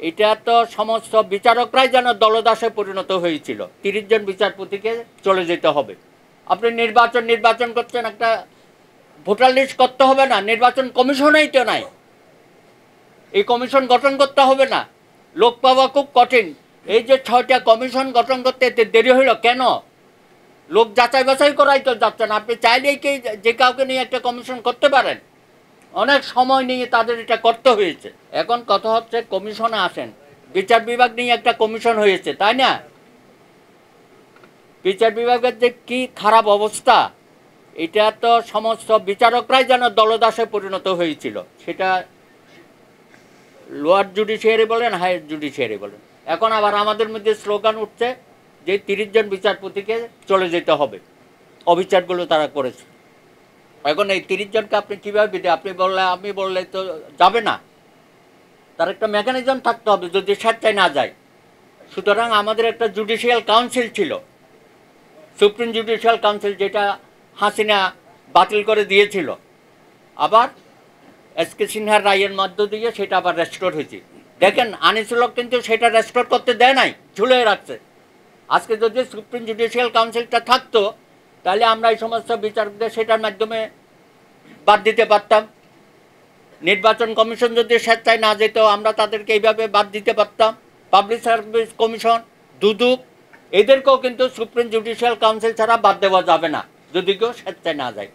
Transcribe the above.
এটা তো সমস্ত বিচারকরাই যেন দলদাসে পরিণত হয়েছিল। 30 জন বিচারপতিকে চলে যেতে হবে। আপনি নির্বাচন করছেন, একটা ভোটার লিস্ট করতে হবে না? নির্বাচন কমিশনই তো নাই, এই কমিশন গঠন করতে হবে না? লোক পাওয়া খুব কঠিন। এই যে 6টা কমিশন গঠন করতে এতে দেরি হইল কেন? লোক যাচাই বাছাই করাই তো যাচ্ছে না। আপনি চাইলেই কি যে কাউকে নিয়ে একটা কমিশন করতে পারেন? অনেক সময় নিয়ে তাদের এটা করতে হয়েছে। এখন কথা হচ্ছে, কমিশনে আসেন, বিচার বিভাগ নিয়ে একটা কমিশন হয়েছে, তাই না? বিচার বিভাগের যে কি খারাপ অবস্থা, এটা তো সমস্ত বিচারকরাই যেন দলদাসে পরিণত হয়েছিল। সেটা লোয়ার জুডিশিয়ারি বলেন, হায়ার জুডিশিয়ারি বলেন। এখন আবার আমাদের মধ্যে স্লোগান উঠছে যে 30 জন বিচারপতিকে চলে যেতে হবে, অবিচারগুলো তারা করেছে। এখন এই 30 জনকে আপনি কীভাবে দিতে? আমি বললে তো যাবে না, তার একটা মেকানিজম থাকতে হবে যদি স্বেচ্ছায় না যায়। সুতরাং আমাদের একটা জুডিশিয়াল কাউন্সিল ছিল, সুপ্রিম জুডিশিয়াল কাউন্সিল, যেটা হাসিনা বাতিল করে দিয়েছিল। আবার এসকে সিনহার রায়ের মধ্য দিয়ে সেটা আবার রেস্টোর হয়েছে। দেখেন, আনিসুল হক কিন্তু সেটা রেস্টোর করতে দেয় নাই, ঝুলে রাখছে। আজকে যদি সুপ্রিম জুডিশিয়াল কাউন্সিলটা থাকতো, তাহলে আমরা এই সমস্ত বিচারকদের সেটার মাধ্যমে বাদ দিতে পারতাম। নির্বাচন কমিশন যদি স্বেচ্ছায় না যেত, আমরা তাদেরকে এইভাবে বাদ দিতে পারতাম। পাবলিক সার্ভিস কমিশন, দুদক, এদেরকেও কিন্তু সুপ্রিম জুডিশিয়াল কাউন্সিল ছাড়া বাদ দেওয়া যাবে না যদি কেউ স্বেচ্ছায় না যায়।